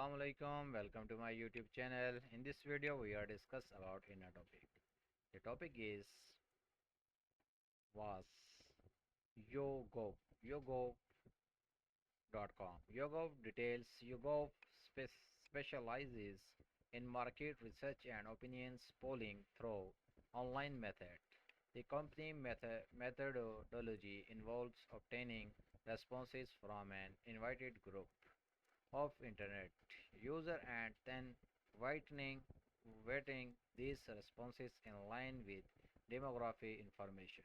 Assalamu alaikum, welcome to my YouTube channel. In this video we are discuss about in a topic. The topic is was YoGov. YoGov.com. YoGov details. YoGov specializes in market research and opinions polling through online method. The company methodology involves obtaining responses from an invited group of internet user and then weighting these responses in line with demography information.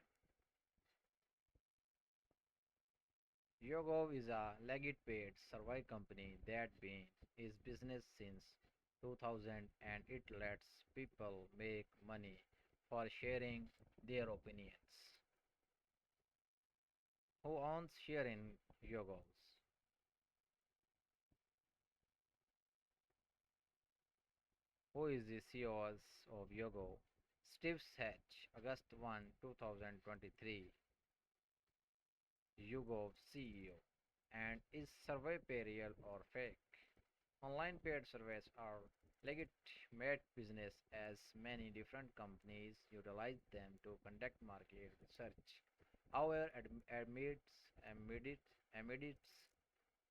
YoGov is a legit paid survey company that been is business since 2000 and it lets people make money for sharing their opinions. Who owns share in YoGovs? Who is the CEO of YoGov? Steve Hatch, August 1, 2023, YouGov CEO. And is survey pay real or fake? Online paid surveys are legitimate business as many different companies utilize them to conduct market research. However, amidst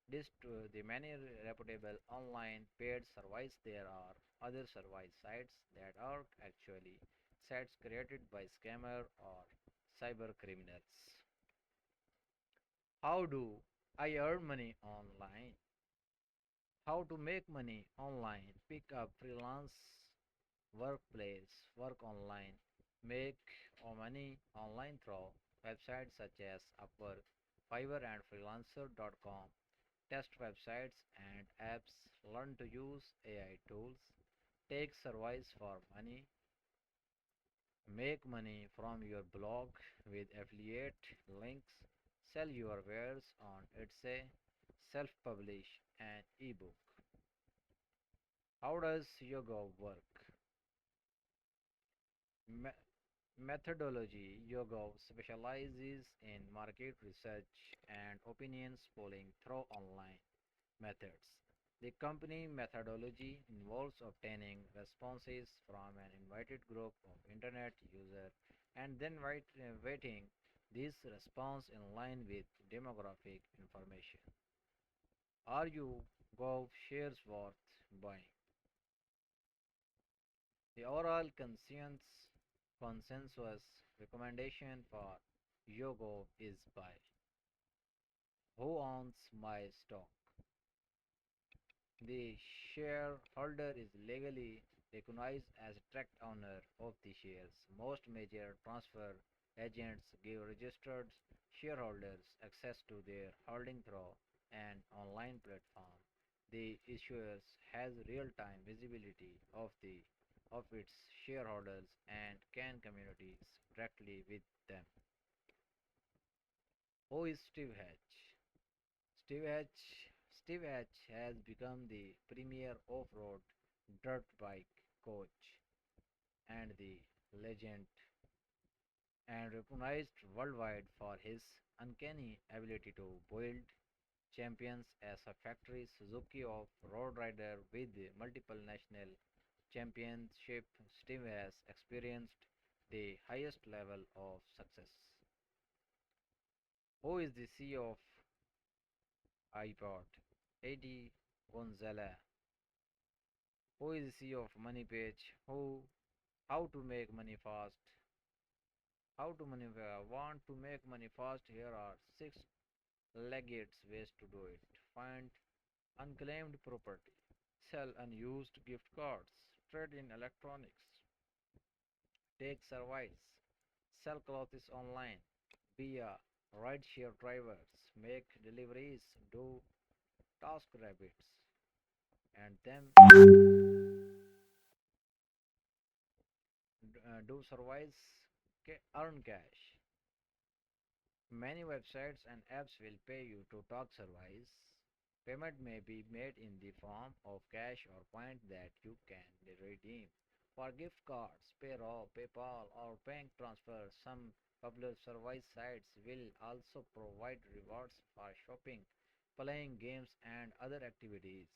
this to the many reputable online paid surveys, there are other survey sites that are actually sites created by scammer or cyber criminals. How do I earn money online? How to make money online? Pick up freelance workplace, work online, make money online through websites such as Upwork, Fiverr, and Freelancer.com. Test websites and apps, learn to use AI tools, take surveys for money, make money from your blog with affiliate links, sell your wares on Etsy, self-publish an ebook. How does yoga work? Me- Methodology. Yoga specializes in market research and opinions polling through online methods. The company methodology involves obtaining responses from an invited group of internet users and then weighting this response in line with demographic information. Are you Gov shares worth buying? The overall consensus recommendation for Yogo is buy. Who owns my stock? The shareholder is legally recognized as tract owner of the shares. Most major transfer agents give registered shareholders access to their holding through an online platform. The issuer has real-time visibility of its shareholders and can communicate directly with them. Who is Steve Hatch? Steve Hatch Steve Hatch has become the premier off-road dirt bike coach and the legend and recognized worldwide for his uncanny ability to build champions as a factory Suzuki of road rider with multiple national championship. Steve has experienced the highest level of success. Who is the CEO of iPod? Eddie Gonzalez. Who is the CEO of MoneyPage? How to make money fast? How to money want to make money fast? Here are six legit ways to do it. Find unclaimed property. Sell unused gift cards. Trade in electronics. Take surveys. Sell clothes online. Be a rideshare drivers. Make deliveries. Do task rabbits. And then do surveys. Earn cash. Many websites and apps will pay you to talk surveys. Payment may be made in the form of cash or points that you can redeem for gift cards, payroll, PayPal, or bank transfers. Some popular survey sites will also provide rewards for shopping, playing games, and other activities.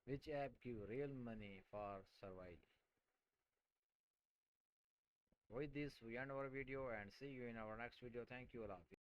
Which app give real money for survival? With this, we end our video and see you in our next video. Thank you, Allah.